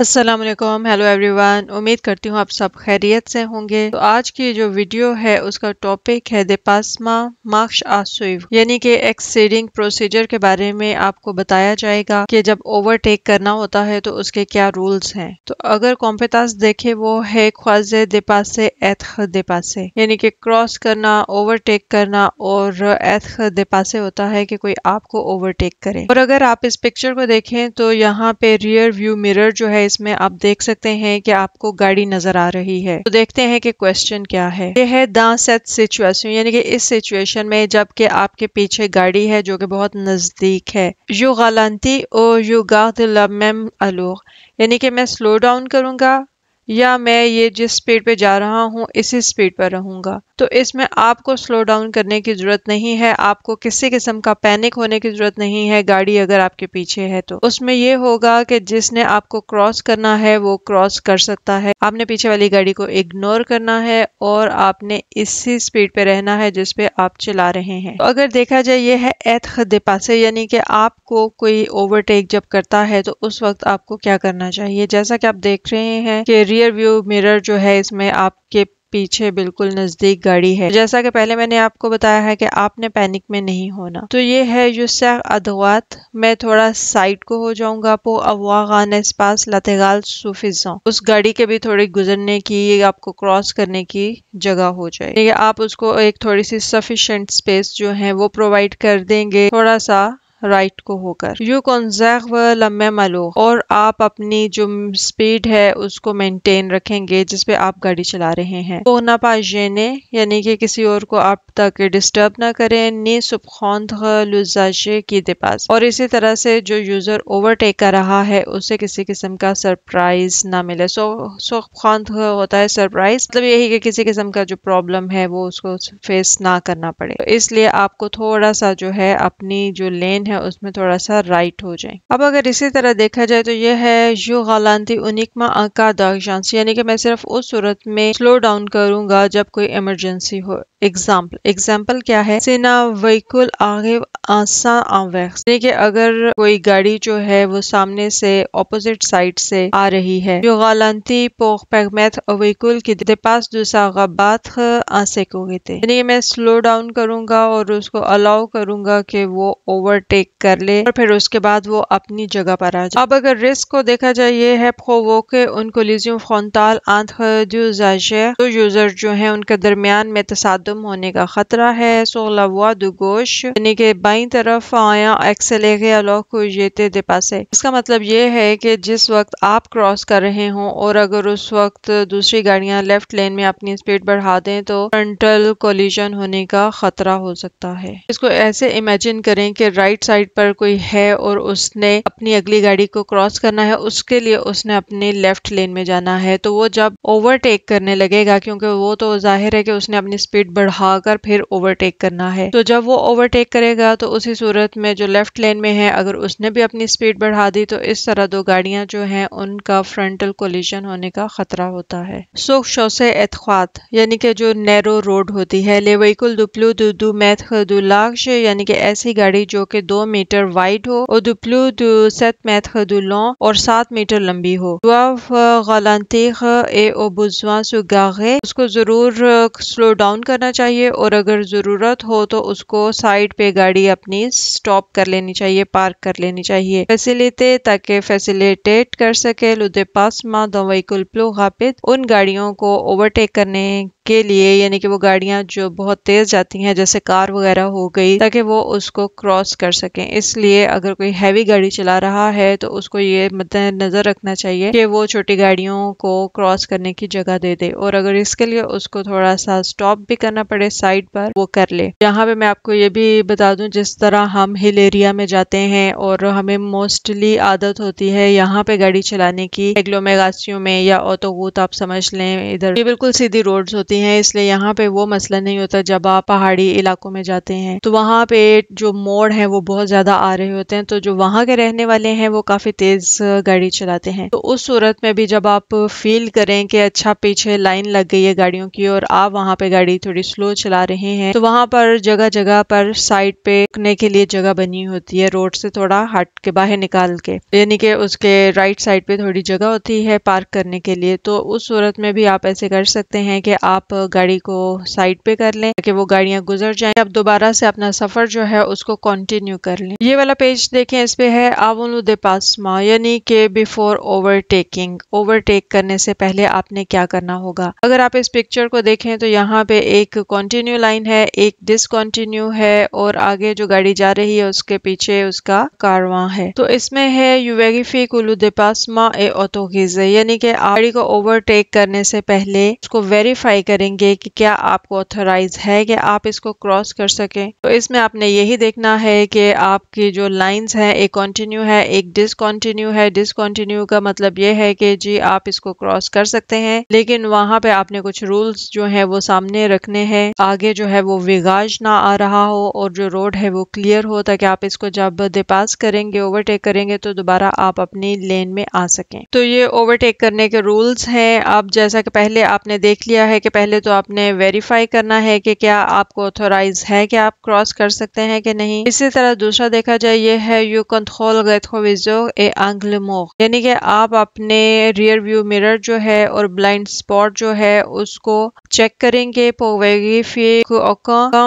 السلام علیکم، hello every one. امید کرتی ہوں آپ سب خیریت سے ہوں گے۔ تو آج کی جو ویڈیو ہے اس کا ٹاپک ہے دیپاسما مارش آسویو، یعنی کہ ایکسیڈنگ پروسیجر کے بارے میں آپ کو بتایا جائے گا کہ جب اوورٹیک کرنا ہوتا ہے تو اس کے کیا رولز ہیں۔ تو اگر کمپیتاس دیکھے وہ ہے خواز دیپاسے ایتخ دیپاسے، یعنی کہ کراس کرنا، اوورٹیک کرنا، اور ایتخ دیپاسے ہوتا ہے کہ کوئی آپ کو اوورٹیک کرے۔ اور اگر آپ اس پکچر کو دیکھیں تو یہاں پہ ریئر ویو مرر جو ہے اس میں آپ دیکھ سکتے ہیں کہ آپ کو گاڑی نظر آ رہی ہے۔ تو دیکھتے ہیں کہ کوسچن کیا ہے۔ یہ ہے dans cette situation، یعنی کہ اس سچویشن میں جب کہ آپ کے پیچھے گاڑی ہے جو کہ بہت نزدیک ہے۔ جو غالانتی اور جو garde la même allure، یعنی کہ میں سلو ڈاؤن کروں گا یا میں یہ جس سپیڈ پہ جا رہا ہوں اسی سپیڈ پر رہوں گا۔ تو اس میں آپ کو سلو ڈاؤن کرنے کی ضرورت نہیں ہے، آپ کو کسی قسم کا پینک ہونے کی ضرورت نہیں ہے۔ گاڑی اگر آپ کے پیچھے ہے تو اس میں یہ ہوگا کہ جس نے آپ کو کراس کرنا ہے وہ کراس کر سکتا ہے، آپ نے پیچھے والی گاڑی کو اگنور کرنا ہے اور آپ نے اسی سپیڈ پہ رہنا ہے جس پہ آپ چلا رہے ہیں۔ تو اگر دیکھا جائے یہ ہے ایتھ دیپاسے، یعنی کہ آپ کو کوئی اوورٹیک جب کرتا ہے تو اس وقت آپ کو کیا کرنا چاہیے۔ جیسا کہ آپ دیکھ رہے ہیں کہ ریئر ویو مرر جو ہے اس میں آپ کے پیچھے بالکل نزدیک گاڑی ہے۔ جیسا کہ پہلے میں نے آپ کو بتایا ہے کہ آپ نے پینک میں نہیں ہونا۔ تو یہ ہے جو سر ادوات، میں تھوڑا سائڈ کو ہو جاؤں گا پو اواغان اسپاس لاتگال سوفیزان، اس گاڑی کے بھی تھوڑی گزرنے کی، آپ کو کراس کرنے کی جگہ ہو جائے، یہ آپ اس کو ایک تھوڑی سی سفیشینٹ سپیس جو ہے وہ پرووائڈ کر دیں گے، تھوڑا سا رائٹ کو ہو کر۔ یو کنزرو لمبے ملو، اور آپ اپنی جو سپیڈ ہے اس کو مینٹین رکھیں گے جس پہ آپ گاڑی چلا رہے ہیں۔ وہ نہ پاجینے، یعنی کہ کسی اور کو آپ تک ڈسٹرب نہ کریں، نی سبخوندر لوزاجے کی دیپاس، اور اسی طرح سے جو یوزر اوورٹیک کر رہا ہے اسے کسی قسم کا سرپرائز نہ ملے۔ سبخوندر ہوتا ہے سرپرائز، مطلب یہی کہ کسی قسم کا جو پرابلم ہے وہ اس کو فیس نہ کرنا پڑے۔ تو اس لیے آپ کو تھوڑا سا جو ہے اپنی جو لین ہے اس میں تھوڑا سا رائٹ ہو جائیں۔ اب اگر اسی طرح دیکھا جائے تو یہ ہے جو غالانتی اونیکما آنکا دارجانس، یعنی کہ میں صرف اس صورت میں سلو ڈاؤن کروں گا جب کوئی ایمرجنسی ہو۔ ایگزامپل کیا ہے، سینا وہیکل آرریو آنسان انورس، یعنی کہ اگر کوئی گاڑی جو ہے وہ سامنے سے اپوزٹ سائڈ سے آ رہی ہے۔ جو غالانتی pour permettre au véhicule qui dépasse de sa rabattre en sécurité، یعنی میں سلو ڈاؤن کروں گا اور اس کو الاؤ کروں گا کہ وہ اوورٹیک کر لے اور پھر اس کے بعد وہ اپنی جگہ پر آ جائے۔ اب اگر رسک کو دیکھا جائے یہ ہے provoquer une collision frontale entre deux usagers، تو یوزر جو ہیں ان کے درمیان میں تصادم ہونے کا خطرہ ہے۔ sur la voie de gauche، یعنی کہ بائیں طرف آیا accélérer alors que j'étais dépassé، اس کا مطلب یہ ہے کہ جس وقت آپ کراس کر رہے ہوں اور اگر اس وقت دوسری گاڑیاں لیفٹ لین میں اپنی سپیڈ بڑھا دیں تو فرنٹل کولیجن ہونے کا خطرہ ہو سکتا ہے۔ اس کو ایسے امیجن کریں کہ رائٹ سائڈ پر کوئی ہے اور اس نے اپنی اگلی گاڑی کو کراس کرنا ہے، اس کے لیے اس نے اپنے لیفٹ لین میں جانا ہے، تو وہ جب اوورٹیک کرنے لگے گا، کیونکہ وہ تو ظاہر ہے کہ اس نے اپنی سپیڈ بڑھا کر پھر اوورٹیک کرنا ہے، تو جب وہ اوورٹیک کرے گا تو اسی صورت میں جو لیفٹ لین میں ہے اگر اس نے بھی اپنی سپیڈ بڑھا دی تو اس طرح دو گاڑیاں جو ہیں ان کا فرنٹل کولیجن ہونے کا خطرہ ہوتا ہے۔ سو شوسے étroite، یعنی کہ جو نیرو روڈ ہوتی ہے۔ les véhicules de plus de 2 mètres de large، یعنی کہ ایسی گاڑی جو کہ 2 میٹر وائڈ ہو اور de plus de 7 mètres de long، اور 7 میٹر لمبی ہو۔ doivent ralentir et au besoin se garer، اس کو ضرور سلو ڈاؤن کرنا چاہیے اور اگر ضرورت ہو تو اس کو سائڈ پہ گاڑی اپنی سٹاپ کر لینی چاہیے، پارک کر لینی چاہیے۔ فیسیلیتے، تاکہ فیسیلیٹیٹ کر سکے le dépassement d'un véhicule plus rapide، ان گاڑیوں کو اوورٹیک کرنے کے لیے، یعنی کہ وہ گاڑیاں جو بہت تیز جاتی ہیں جیسے کار وغیرہ ہو گئی، تاکہ وہ اس کو کراس کر سکیں۔ اس لیے اگر کوئی ہیوی گاڑی چلا رہا ہے تو اس کو یہ مد نظر رکھنا چاہیے کہ وہ چھوٹی گاڑیوں کو کراس کرنے کی جگہ دے دے، اور اگر اس کے لیے اس کو تھوڑا سا سٹاپ بھی کرنا پڑے سائڈ پر، وہ کر لے۔ یہاں پہ میں آپ کو یہ بھی بتا دوں، جس طرح ہم ہل ایریا میں جاتے ہیں اور ہمیں موسٹلی عادت ہوتی ہے یہاں پہ گاڑی چلانے کی، ایگلومیراسیوں میں یا اوٹوروٹ آپ سمجھ لیں، ادھر یہ بالکل سیدھی روڈز ہوتی ہیں، اس لیے یہاں پہ وہ مسئلہ نہیں ہوتا. جب آپ پہاڑی علاقوں میں جاتے ہیں تو وہاں پہ جو موڑ ہیں وہ بہت زیادہ آ رہے ہوتے ہیں، تو جو وہاں کے رہنے والے ہیں وہ کافی تیز گاڑی چلاتے ہیں. تو اس صورت میں بھی جب آپ فیل کریں کہ اچھا پیچھے لائن لگ گئی ہے گاڑیوں کی اور آپ وہاں پہ گاڑی تھوڑی سلو چلا رہے ہیں، تو وہاں پر جگہ جگہ پر سائڈ پہ رکنے کے لیے جگہ بنی ہوتی ہے، روڈ سے تھوڑا ہٹ کے باہر نکال کے، یعنی کہ اس کے رائٹ سائڈ پہ تھوڑی جگہ ہوتی ہے پارک کرنے کے لیے. تو اس صورت میں بھی آپ ایسے کر سکتے ہیں کہ آپ گاڑی کو سائڈ پہ کر لیں کہ وہ گاڑیاں گزر جائیں، اب دوبارہ سے اپنا سفر جو ہے اس کو کنٹینیو کر لیں. یہ والا پیج دیکھیں، اس پہ ہے اول دیپاسما، یعنی کہ بیفور اوورٹیکنگ. اوورٹیک کرنے سے پہلے آپ نے کیا کرنا ہوگا. اگر آپ اس پکچر کو دیکھیں تو یہاں پہ ایک کنٹینیو لائن ہے، ایک ڈسکنٹینیو ہے، اور آگے جو گاڑی جا رہی ہے اس کے پیچھے اس کا کارواں ہے. تو اس میں ہے یو ویریفیک اولو دیپاسما اے اوتوگیزے، یعنی کہ گاڑی کو اوورٹیک کرنے سے پہلے اس کو ویریفائی کریں گے کہ کیا آپ کو آتھورائز ہے کہ آپ اس کو کراس کر سکیں. تو اس میں آپ نے یہی دیکھنا ہے کہ آپ کی جو لائنز ہیں ایک کنٹینیو ہے ایک ڈسکنٹینیو ہے. ڈسکنٹینیو کا مطلب یہ ہے کہ جی آپ اس کو کراس کر سکتے ہیں، لیکن وہاں پہ آپ نے کچھ رولز جو ہیں وہ سامنے رکھنے ہیں. آگے جو ہے وہ ویگاج نہ آ رہا ہو اور جو روڈ ہے وہ کلیئر ہو، تاکہ آپ اس کو جب پاس کریں گے اوورٹیک کریں گے تو دوبارہ آپ اپنی لین میں آ سکیں. تو یہ اوورٹیک کرنے کے رولز ہیں. اب جیسا کہ پہلے آپ نے دیکھ لیا ہے کہ پہلے تو آپ نے ویریفائی کرنا ہے کہ کیا آپ کو آتھورائز ہے کہ آپ کراس کر سکتے ہیں کہ نہیں. اسی طرح دوسرا دیکھا جائے یہ ہے یو کنٹرول ریٹروویزور اے انگل مور، یعنی کہ آپ اپنے ریئر ویو مرر جو ہے اور بلائنڈ اسپاٹ جو ہے اس کو چیک کریں گے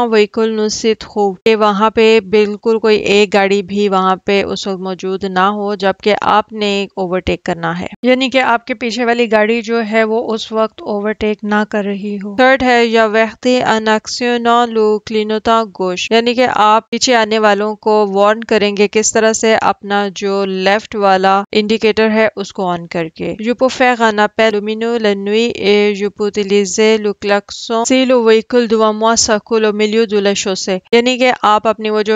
وہیکل نوسیت ہو، کہ وہاں پہ بالکل کوئی ایک گاڑی بھی وہاں پہ اس وقت موجود نہ ہو جبکہ آپ نے اوورٹیک کرنا ہے، یعنی کہ آپ کے پیچھے والی گاڑی جو ہے وہ اس وقت اوورٹیک نہ کر رہی ہو. تھرڈ ہے یا وقتی انیکسیونا لو کلینوتا گوش، یعنی کہ آپ پیچھے آنے والوں کو وارن کریں گے کس طرح سے، اپنا جو لیفٹ والا انڈیکیٹر ہے اس کو آن کر کے. Je peux faire un appel lumineux la nuit et je peux utiliser le klaxon si le véhicule devant moi circule au milieu de la chaussée، یعنی کہ آپ اپنی وہ جو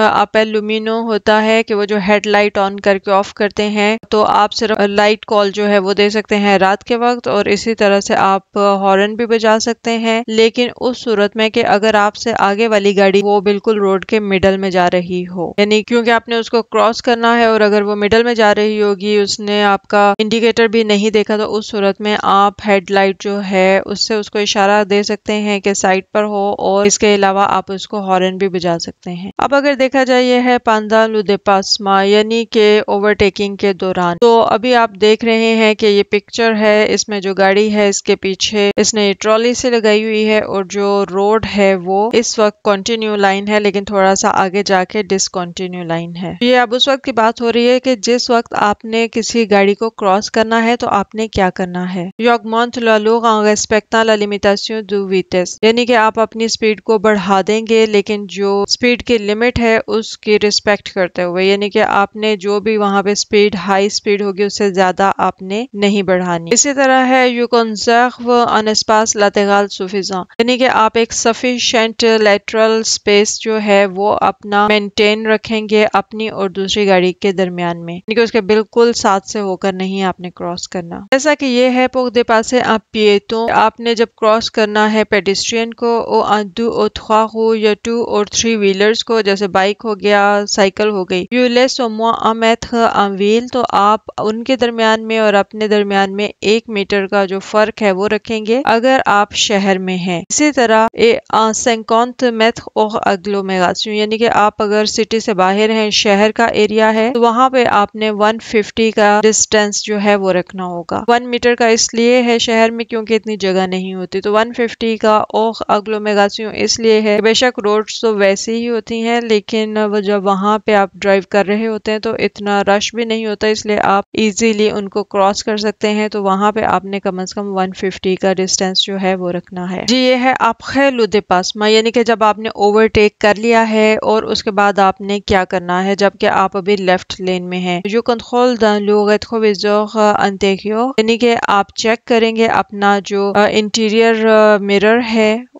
اپل لومینو ہوتا ہے کہ وہ جو ہیڈ لائٹ آن کر کے آف کرتے ہیں، تو آپ صرف لائٹ کال جو ہے وہ دے سکتے ہیں رات کے وقت، اور اسی طرح سے آپ ہارن بھی بجا سکتے ہیں، لیکن اس صورت میں کہ اگر آپ سے آگے والی گاڑی وہ بالکل روڈ کے مڈل میں جا رہی ہو، یعنی کیونکہ آپ نے اس کو کراس کرنا ہے اور اگر وہ مڈل میں جا رہی ہوگی، اس نے آپ کا انڈیکیٹر بھی نہیں دیکھا، تو اس صورت میں آپ ہیڈ لائٹ جو ہے اس سے اس کو اشارہ دے سکتے ہیں کہ سائڈ پر ہو، اور اس کے علاوہ آپ اس کو ہارن بھی بجا سکتے ہیں. اب اگر دیکھا جائے یہ ہے پاندا لودیپاسما، یعنی کہ اوورٹیکنگ کے دوران. تو ابھی آپ دیکھ رہے ہیں کہ یہ پکچر ہے، اس میں جو گاڑی ہے اس کے پیچھے اس نے ٹرالی سے لگائی ہوئی ہے، اور جو روڈ ہے وہ اس وقت کنٹینیو لائن ہے لیکن تھوڑا سا آگے جا کے ڈسکنٹینیو لائن ہے. یہ اب اس وقت کی بات ہو رہی ہے کہ جس وقت آپ نے کسی گاڑی کو کراس کرنا ہے تو آپ نے کیا کرنا ہے. Augmente la longueur en respectant la limitation de vitesse، یعنی کہ آپ اپنی سپیڈ کو بڑھا دیں گے لیکن جو سپیڈ کی لمٹ ہے اس کی رسپیکٹ کرتے ہوئے، یعنی کہ آپ نے جو بھی وہاں پہ سپیڈ ہائی سپیڈ ہوگی اس سے زیادہ آپ نے نہیں بڑھانی. اسی طرح ہے You conserve un espace latéral suffisant، یعنی کہ آپ ایک sufficient lateral space جو ہے وہ اپنا مینٹین رکھیں گے اپنی اور دوسری گاڑی کے درمیان میں، یعنی کہ اس کے بالکل ساتھ سے ہو کر نہیں آپ نے کراس کرنا. جیسا کہ یہ ہے پوک دے پاسے آپ پیٹوں، آپ نے جب کراس کرنا ہے پیڈسٹرین کو او دو اور تھوا ہو یا 2 اور 3 ویلرز کو، جیسے بائک ہو گیا سائیکل ہو گئی، یو لیس او موا ان میٹر ان ویل، تو آپ ان کے درمیان میں اور اپنے درمیان میں 1 میٹر کا جو فرق ہے وہ رکھیں گے اگر آپ شہر میں ہیں. اسی طرح 50 میٹر اور اگلومیراسیون، یعنی کہ آپ اگر سٹی سے باہر ہیں شہر کا ایریا ہے تو وہاں پہ آپ نے 150 کا ڈسٹینس جو ہے وہ رکھنا ہوگا. 1 میٹر کا اس لیے ہے شہر میں کیونکہ اتنی جگہ نہیں ہوتی، تو 150 کا اور اگلومیراسیون اس لیے ہے بے شک روڈز تو ویسی ہی ہوتی ہیں لیکن جب وہاں پہ آپ ڈرائیو کر رہے ہوتے ہیں تو اتنا رش بھی نہیں ہوتا، اس لیے آپ ایزیلی ان کو کراس کر سکتے ہیں. تو وہاں پہ آپ نے کم از کم 150 کا ڈسٹینس جو ہے وہ رکھنا ہے. جی یہ ہے آپ خیلو دے پاسما، یعنی کہ جب آپ نے اوورٹیک کر لیا ہے اور اس کے بعد آپ نے کیا کرنا ہے جبکہ آپ ابھی لیفٹ لین میں ہیں. جو کنٹرول دان لو ریٹروویزور انٹیریور، یعنی کہ آپ چیک کریں گے اپنا جو انٹیریئر مرر ہے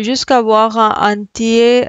jusqu'à voir entier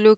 le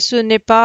ce n'est pas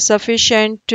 sufficient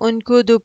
un coup de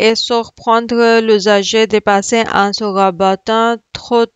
et surprendre l'usager dépasser en se rabattant trop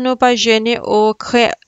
ne pas gêner au creux